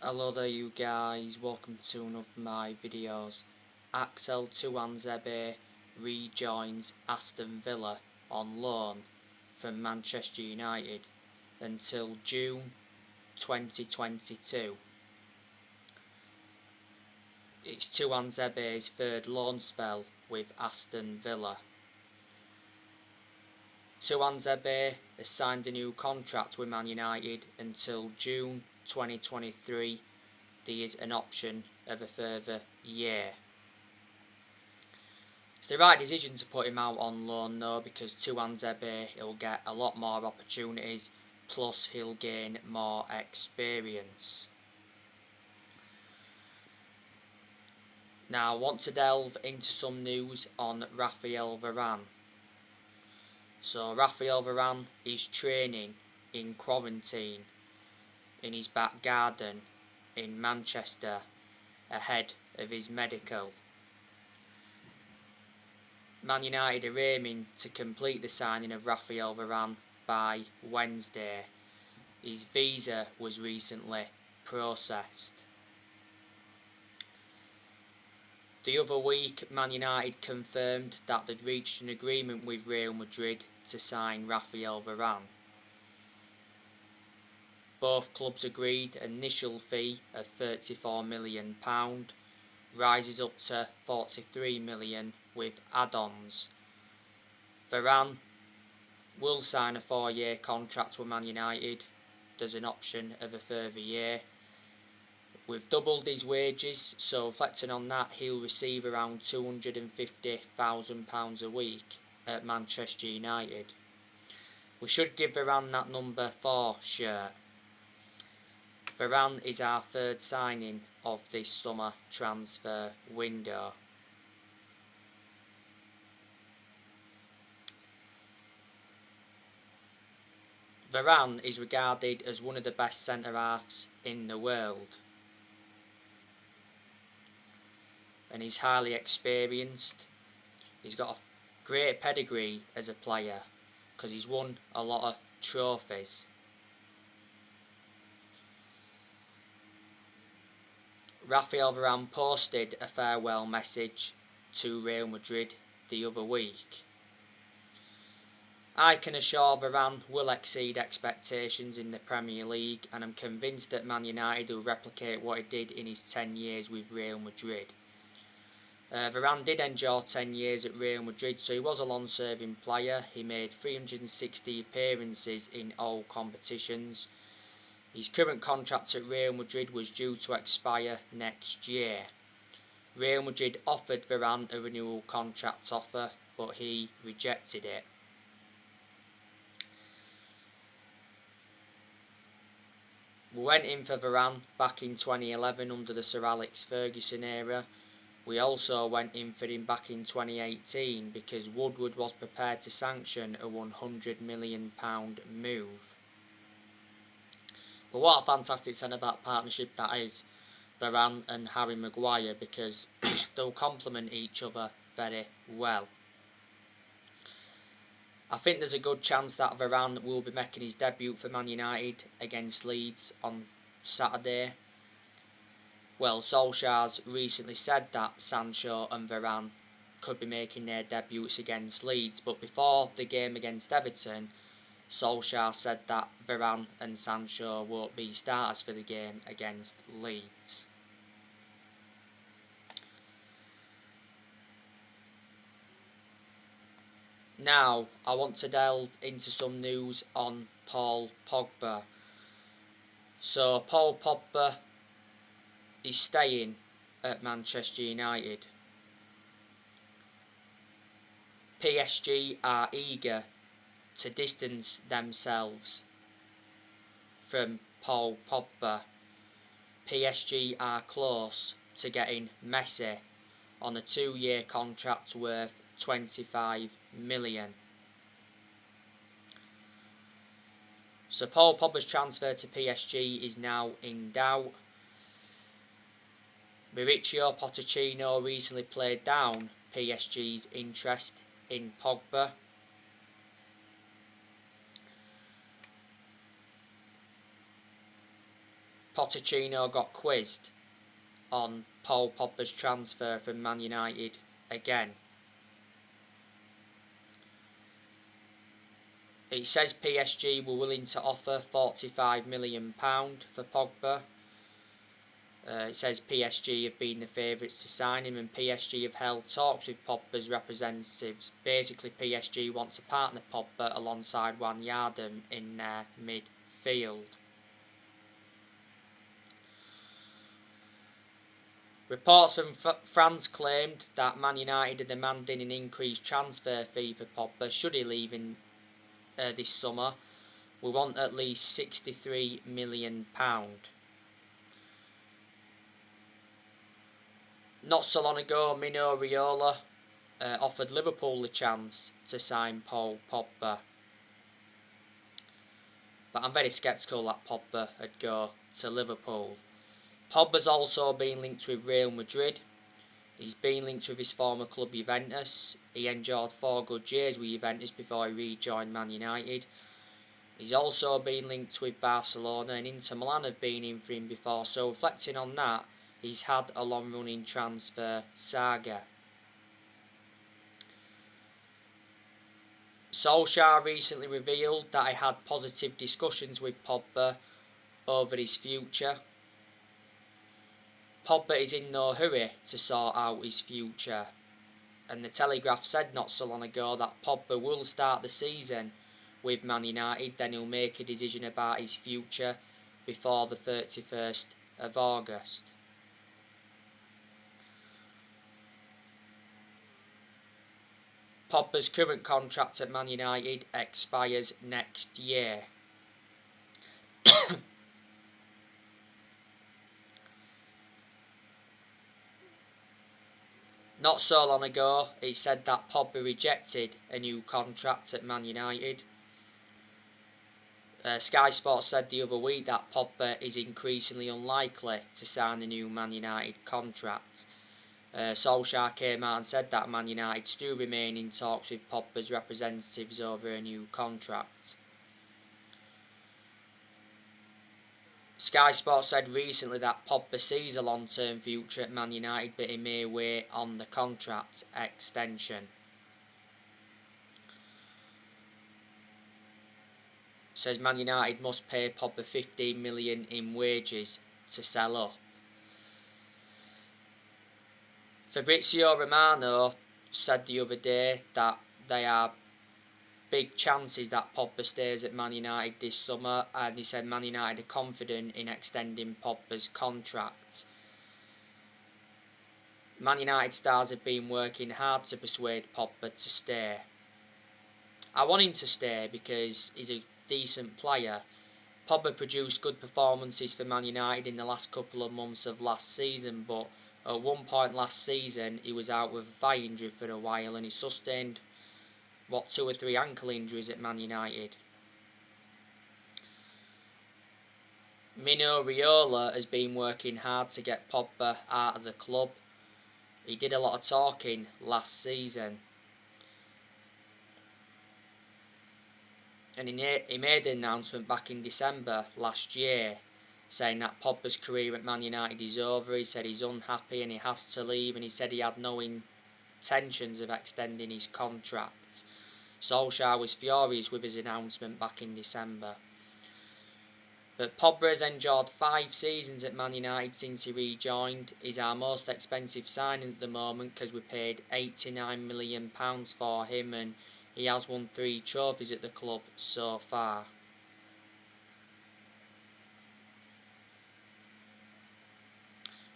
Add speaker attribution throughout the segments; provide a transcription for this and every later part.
Speaker 1: Hello there you guys, welcome to one of my videos. Axel Tunanzebe rejoins Aston Villa on loan from Manchester United until June 2022. It's Tunanzebe's third loan spell with Aston Villa. Tunanzebe has signed a new contract with Man United until June 2023. There is an option of a further year. It's the right decision to put him out on loan though, because Tunanzebe he'll get a lot more opportunities, plus he'll gain more experience. Now I want to delve into some news on Raphael Varane. So Raphael Varane is training in quarantine in his back garden in Manchester ahead of his medical. Man United are aiming to complete the signing of Raphael Varane by Wednesday. His visa was recently processed. The other week, Man United confirmed that they'd reached an agreement with Real Madrid to sign Raphael Varane. Both clubs agreed an initial fee of £34 million, rises up to £43 million with add-ons. Varane will sign a 4-year contract with Man United. There's an option of a further year. We've doubled his wages, so reflecting on that, he'll receive around £250,000 a week at Manchester United. We should give Varane that number 4 shirt. Varane is our third signing of this summer transfer window. Varane is regarded as one of the best centre-halves in the world, and he's highly experienced. He's got a great pedigree as a player because he's won a lot of trophies. Raphael Varane posted a farewell message to Real Madrid the other week. I can assure Varane will exceed expectations in the Premier League, and I'm convinced that Man United will replicate what he did in his 10 years with Real Madrid. Varane did endure 10 years at Real Madrid, so he was a long-serving player. He made 360 appearances in all competitions. His current contract at Real Madrid was due to expire next year. Real Madrid offered Varane a renewal contract offer, but he rejected it. We went in for Varane back in 2011 under the Sir Alex Ferguson era. We also went in for him back in 2018 because Woodward was prepared to sanction a £100 million move. But what a fantastic centre-back partnership that is, Varane and Harry Maguire, because they'll complement each other very well. I think there's a good chance that Varane will be making his debut for Man United against Leeds on Saturday. Well, Solskjaer's recently said that Sancho and Varane could be making their debuts against Leeds, but before the game against Everton, Solskjaer said that Varane and Sancho won't be starters for the game against Leeds. Now, I want to delve into some news on Paul Pogba. So, Paul Pogba is staying at Manchester United. PSG are eager to distance themselves from Paul Pogba. PSG are close to getting Messi on a 2-year contract worth £25 million. So Paul Pogba's transfer to PSG is now in doubt. Mauricio Pochettino recently played down PSG's interest in Pogba. Pochettino got quizzed on Paul Pogba's transfer from Man United again. It says PSG were willing to offer £45 million for Pogba. It says PSG have been the favourites to sign him, and PSG have held talks with Pogba's representatives. Basically, PSG want to partner Pogba alongside Wijnaldum in their midfield. Reports from France claimed that Man United are demanding an increased transfer fee for Pogba should he leave in this summer. We want at least £63 million. Not so long ago, Mino Raiola offered Liverpool the chance to sign Paul Pogba. But I'm very sceptical that Pogba would go to Liverpool. Pogba's also been linked with Real Madrid. He's been linked with his former club Juventus. He endured 4 good years with Juventus before he rejoined Man United. He's also been linked with Barcelona, and Inter Milan have been in for him before, so reflecting on that, he's had a long running transfer saga. Solskjaer recently revealed that he had positive discussions with Pogba over his future. Pogba is in no hurry to sort out his future, and the Telegraph said not so long ago that Pogba will start the season with Man United, then he'll make a decision about his future before the 31st of August. Pogba's current contract at Man United expires next year. Not so long ago, it said that Pogba rejected a new contract at Man United. Sky Sports said the other week that Pogba is increasingly unlikely to sign a new Man United contract. Solskjaer came out and said that Man United still remain in talks with Pogba's representatives over a new contract. Sky Sports said recently that Pogba sees a long-term future at Man United, but he may wait on the contract extension. Says Man United must pay Pogba $15 million in wages to sell up. Fabrizio Romano said the other day that there are big chances that Pogba stays at Man United this summer, and he said Man United are confident in extending Pogba's contract. Man United stars have been working hard to persuade Pogba to stay. I want him to stay because he's a decent player. Pogba produced good performances for Man United in the last couple of months of last season, but at one point last season he was out with a thigh injury for a while, and he sustained 2 or 3 ankle injuries at Man United. Mino Raiola has been working hard to get Pogba out of the club. He did a lot of talking last season, and he made an announcement back in December last year saying that Pogba's career at Man United is over. He said he's unhappy and he has to leave, and he said he had no intentions of extending his contract. Solskjaer was furious with his announcement back in December. But Pogba has endured 5 seasons at Man United since he rejoined. He's our most expensive signing at the moment because we paid £89 million for him, and he has won 3 trophies at the club so far.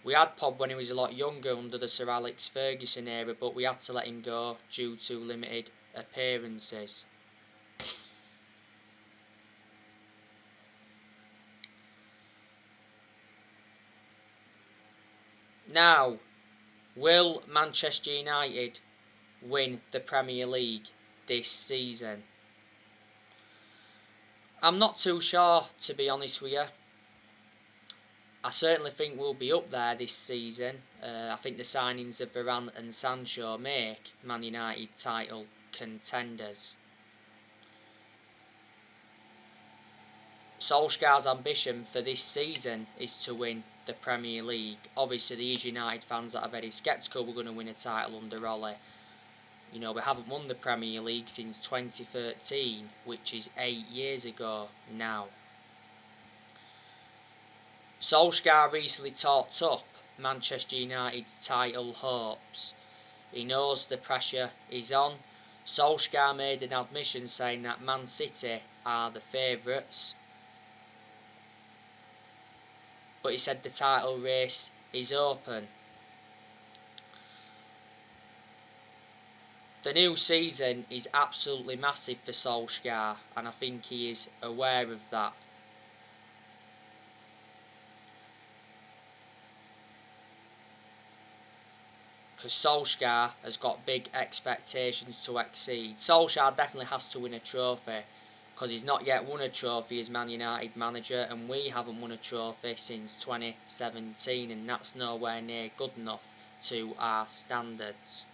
Speaker 1: We had Pogba when he was a lot younger under the Sir Alex Ferguson era, but we had to let him go due to limited appearances. Now, will Manchester United win the Premier League this season? I'm not too sure, to be honest with you. I certainly think we'll be up there this season. I think the signings of Varane and Sancho make Man United title contenders. Solskjaer's ambition for this season is to win the Premier League. Obviously, these United fans that are very sceptical we're going to win a title under Ole. You know, we haven't won the Premier League since 2013, which is 8 years ago now. Solskjaer recently talked up Manchester United's title hopes. He knows the pressure is on. Solskjaer made an admission saying that Man City are the favourites. But he said the title race is open. The new season is absolutely massive for Solskjaer, and I think he is aware of that. Because Solskjaer has got big expectations to exceed. Solskjaer definitely has to win a trophy, because he's not yet won a trophy as Man United manager, and we haven't won a trophy since 2017, and that's nowhere near good enough to our standards.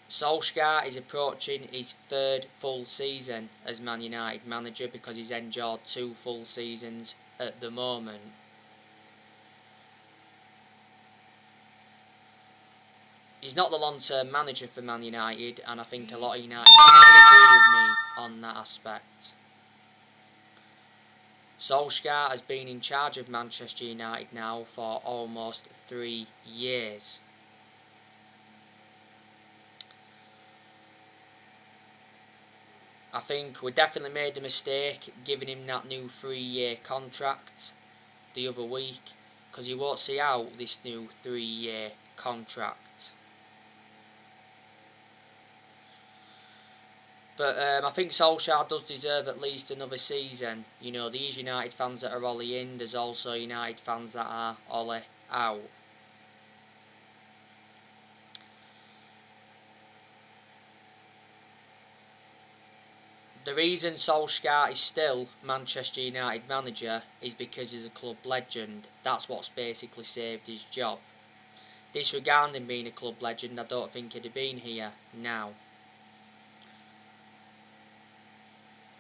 Speaker 1: Solskjaer is approaching his third full season as Man United manager, because he's endured 2 full seasons at the moment. He's not the long-term manager for Man United, and I think a lot of United fans agree with me on that aspect. Solskjaer has been in charge of Manchester United now for almost 3 years. I think we definitely made a mistake giving him that new 3-year contract the other week, because he won't see out this new 3-year contract. But I think Solskjaer does deserve at least another season. You know, these United fans that are Ole in, there's also United fans that are Ole out. The reason Solskjaer is still Manchester United manager is because he's a club legend. That's what's basically saved his job. Disregarding being a club legend, I don't think he'd have been here now.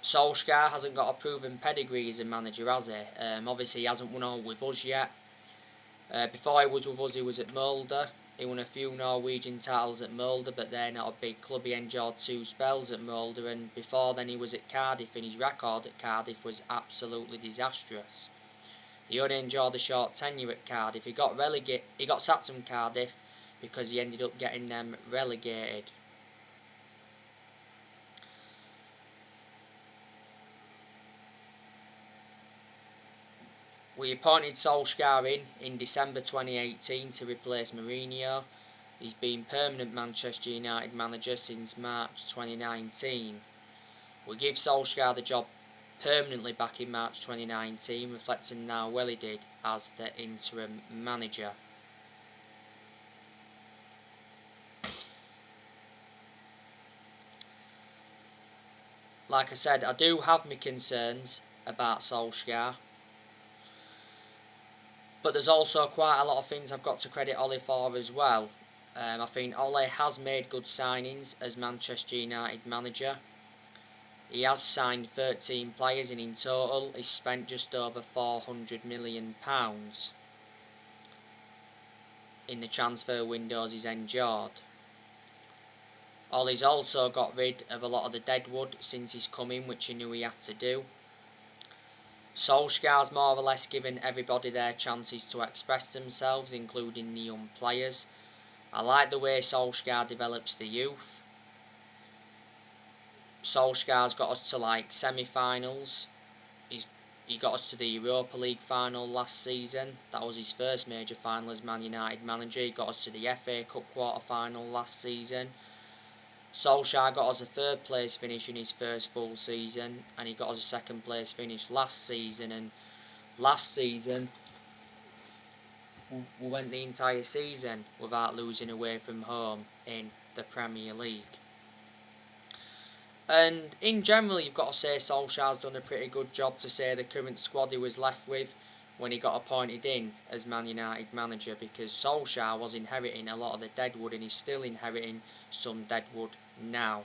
Speaker 1: Solskjaer hasn't got a proven pedigree as a manager, has he? Obviously he hasn't won all with us yet. Before he was with us, he was at Molde. He won a few Norwegian titles at Molde, but they're not a big club. He endured 2 spells at Molde, and before then he was at Cardiff, and his record at Cardiff was absolutely disastrous. He only endured a short tenure at Cardiff. He got sacked from Cardiff because he ended up getting them relegated. We appointed Solskjaer in December 2018 to replace Mourinho. He's been permanent Manchester United manager since March 2019. We give Solskjaer the job permanently back in March 2019, reflecting how well he did as the interim manager. Like I said, I do have my concerns about Solskjaer. But there's also quite a lot of things I've got to credit Ole for as well. I think Ole has made good signings as Manchester United manager. He has signed 13 players, and in total he's spent just over £400 million in the transfer windows he's endured. Ole's also got rid of a lot of the deadwood since he's come in, which he knew he had to do. Solskjaer's more or less given everybody their chances to express themselves, including the young players. I like the way Solskjaer develops the youth. Solskjaer's got us to semi-finals. He got us to the Europa League final last season. That was his first major final as Man United manager. He got us to the FA Cup quarter-final last season. Solskjaer got us a 3rd place finish in his first full season, and he got us a 2nd place finish last season. And last season we went the entire season without losing away from home in the Premier League. And in general, you've got to say Solskjaer's done a pretty good job to say the current squad he was left with when he got appointed in as Man United manager, because Solskjaer was inheriting a lot of the deadwood, and he's still inheriting some deadwood now.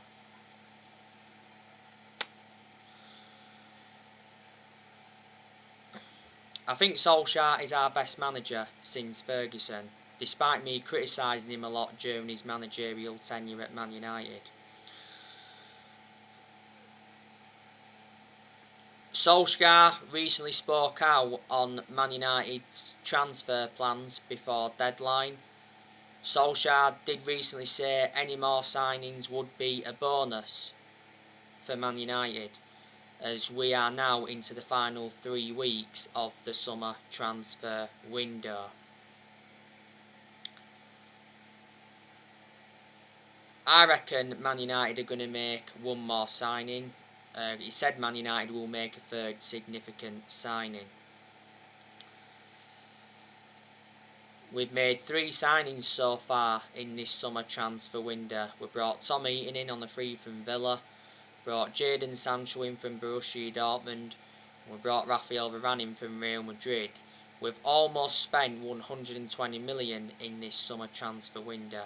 Speaker 1: I think Solskjaer is our best manager since Ferguson, despite me criticising him a lot during his managerial tenure at Man United. Solskjaer recently spoke out on Man United's transfer plans before deadline. Solskjaer did recently say any more signings would be a bonus for Man United, as we are now into the final 3 weeks of the summer transfer window. I reckon Man United are going to make one more signing. He said Man United will make a third significant signing. We've made 3 signings so far in this summer transfer window. We brought Tom Eaton in on the free from Villa, brought Jadon Sancho in from Borussia Dortmund, and we brought Raphael Varane in from Real Madrid. We've almost spent 120 million in this summer transfer window.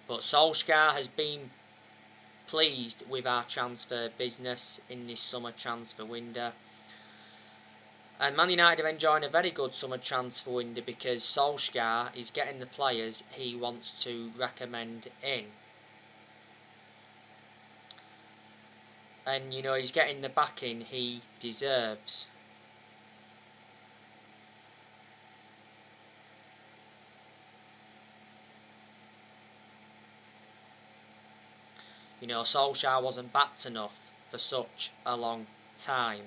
Speaker 1: But Solskjaer has been pleased with our transfer business in this summer transfer window. And Man United are enjoying a very good summer transfer window because Solskjaer is getting the players he wants to recommend in. And, he's getting the backing he deserves. Solskjaer wasn't backed enough for such a long time.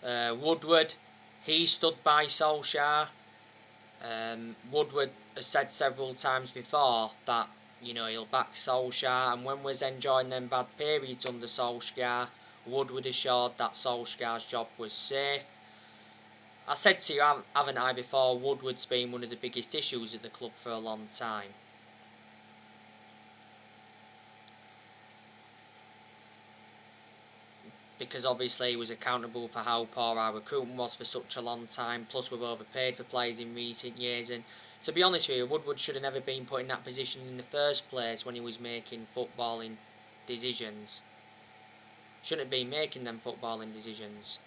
Speaker 1: Woodward, he stood by Solskjaer. Woodward has said several times before that he'll back Solskjaer, and when we was enjoying them bad periods under Solskjaer, Woodward assured that Solskjaer's job was safe. I said to you, haven't I, before, Woodward's been one of the biggest issues at the club for a long time. Because obviously he was accountable for how poor our recruitment was for such a long time, plus we've overpaid for players in recent years, and to be honest with you, Woodward should have never been put in that position in the first place when he was making footballing decisions. Shouldn't have been making them footballing decisions.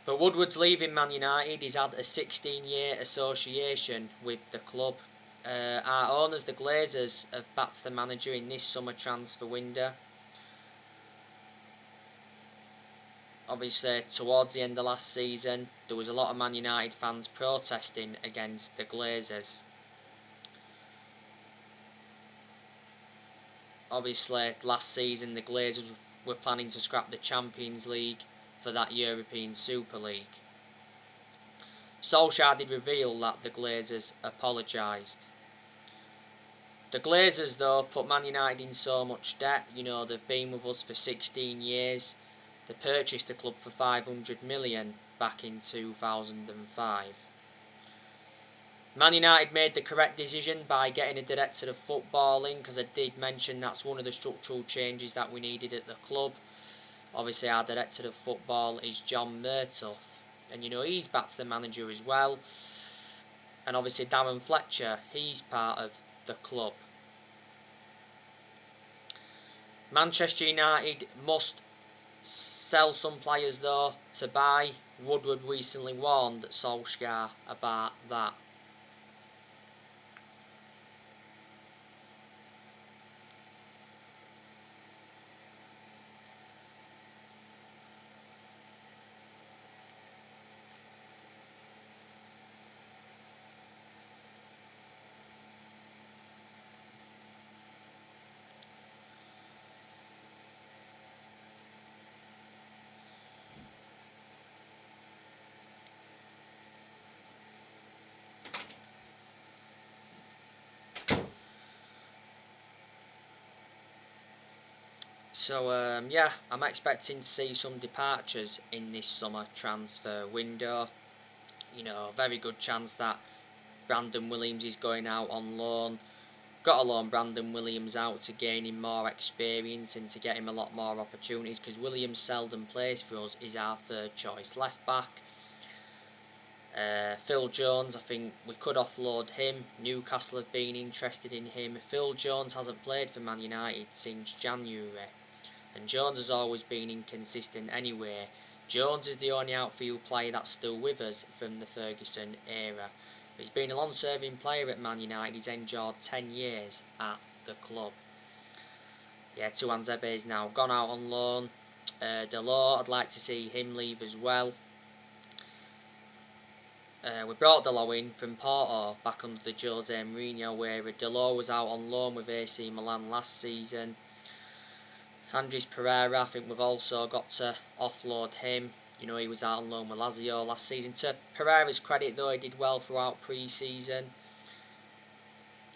Speaker 1: But Woodward's leaving Man United. He's had a 16-year association with the club. Our owners, the Glazers, have backed the manager in this summer transfer window. Obviously, towards the end of last season, there was a lot of Man United fans protesting against the Glazers. Obviously, last season, the Glazers were planning to scrap the Champions League for that European Super League. Solskjaer did reveal that the Glazers apologised. The Glazers, though, have put Man United in so much debt. They've been with us for 16 years. They purchased the club for 500 million back in 2005. Man United made the correct decision by getting a director of footballing, because I did mention that's one of the structural changes that we needed at the club. Obviously, our director of football is John Murtough, and he's back to the manager as well. And obviously, Darren Fletcher, he's part of the club. Manchester United must sell some players though to buy. Woodward recently warned Solskjaer about that. So, I'm expecting to see some departures in this summer transfer window. Very good chance that Brandon Williams is going out on loan. Got to loan Brandon Williams out to gain him more experience and to get him a lot more opportunities, because Williams seldom plays for us. Is our third choice left back. Phil Jones, I think we could offload him. Newcastle have been interested in him. Phil Jones hasn't played for Man United since January. and Jones has always been inconsistent anyway. Jones is the only outfield player that's still with us from the Ferguson era. He's been a long-serving player at Man United. He's endured 10 years at the club. Yeah, Tunanzebe is now gone out on loan. Delors, I'd like to see him leave as well. We brought Delors in from Porto back under the Jose Mourinho, where Delors was out on loan with AC Milan last season. Andres Pereira, I think we've also got to offload him. You know, he was out on loan with Lazio last season. To Pereira's credit, though, he did well throughout pre-season.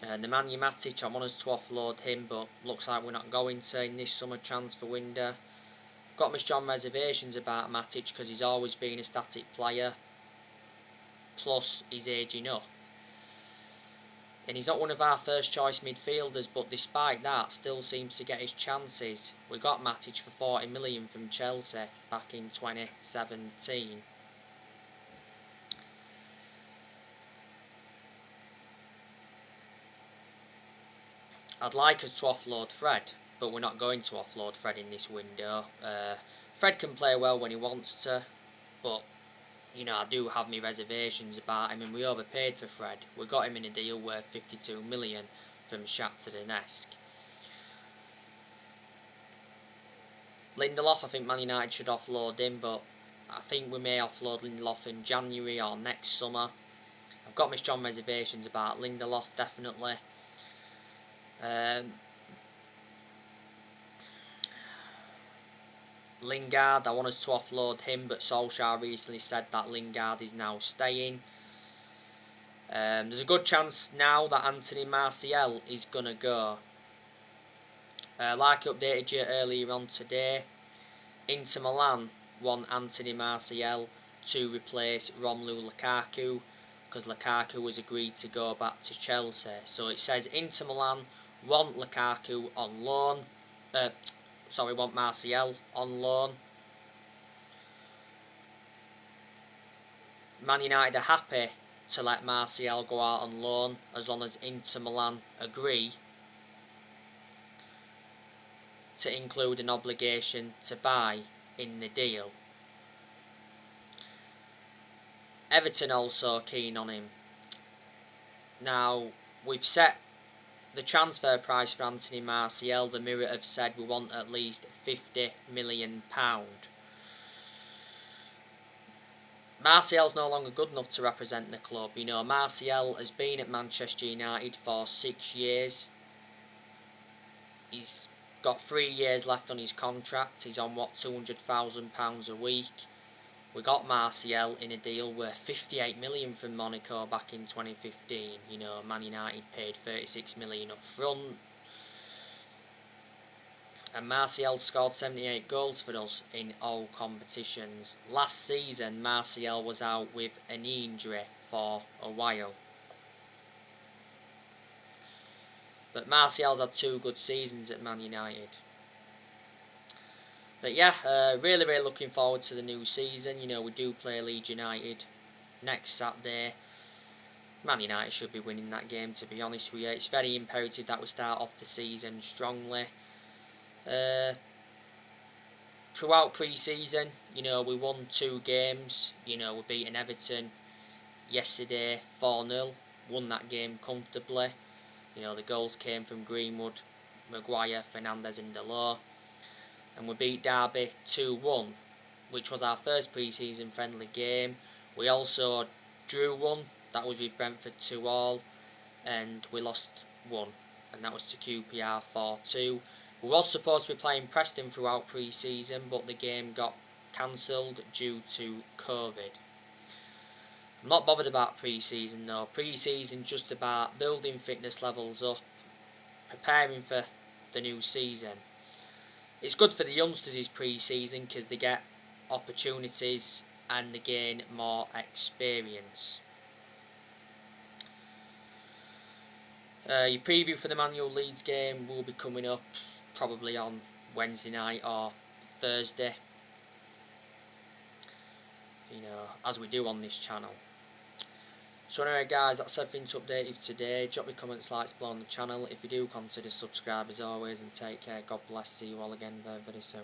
Speaker 1: Nemanja Matic, I want us to offload him, but looks like we're not going to in this summer transfer window. Got my strong reservations about Matic because he's always been a static player. Plus, he's aging up. And he's not one of our first choice midfielders, but despite that, still seems to get his chances. We got Matic for 40 million from Chelsea back in 2017. I'd like us to offload Fred, but we're not going to offload Fred in this window. Fred can play well when he wants to, but you know, I do have my reservations about him, and we overpaid for Fred. We got him in a deal worth 52 million from Shakhtar Donetsk. Lindelof, I think Man United should offload him, but I think we may offload Lindelof in January or next summer. I've got my strong reservations about Lindelof, definitely. Lingard, I want us to offload him, but Solskjaer recently said that Lingard is now staying. There's a good chance now that Anthony Martial is going to go. Like I updated you earlier on today, Inter Milan want Anthony Martial to replace Romelu Lukaku because Lukaku has agreed to go back to Chelsea. So it says Inter Milan want Lukaku on loan. Want Martial on loan. Man United are happy to let Martial go out on loan as long as Inter Milan agree to include an obligation to buy in the deal. Everton also keen on him. Now, we've set the transfer price for Anthony Martial. The Mirror have said we want at least £50 million. Martial's no longer good enough to represent the club. You know, Martial has been at Manchester United for 6 years. He's got 3 years left on his contract. He's on, £200,000 a week. We got Martial in a deal worth 58 million from Monaco back in 2015. You know, Man United paid 36 million up front. And Martial scored 78 goals for us in all competitions. Last season, Martial was out with a knee injury for a while. But Martial's had 2 good seasons at Man United. But yeah, really looking forward to the new season. You know, we do play Leeds United next Saturday. Man United should be winning that game, to be honest with you. It's very imperative that we start off the season strongly. Throughout pre-season, you know, we won 2 games. You know, we beaten Everton yesterday 4-0. Won that game comfortably. You know, the goals came from Greenwood, Maguire, Fernandes and Delors. And we beat Derby 2-1, which was our first pre-season friendly game. We also drew 1, that was with Brentford 2-2, and we lost 1, and that was to QPR 4-2. We was supposed to be playing Preston throughout pre-season, but the game got cancelled due to COVID. I'm not bothered about pre-season though. Pre-season just about building fitness levels up, preparing for the new season. It's good for the youngsters' pre-season because they get opportunities and they gain more experience. Your preview for the Man U Leeds game will be coming up probably on Wednesday night or Thursday. You know, as we do on this channel. So anyway guys, that's everything to update you today. Drop your comments, likes below on the channel. If you do, consider subscribe as always, and take care. God bless. See you all again very, very soon.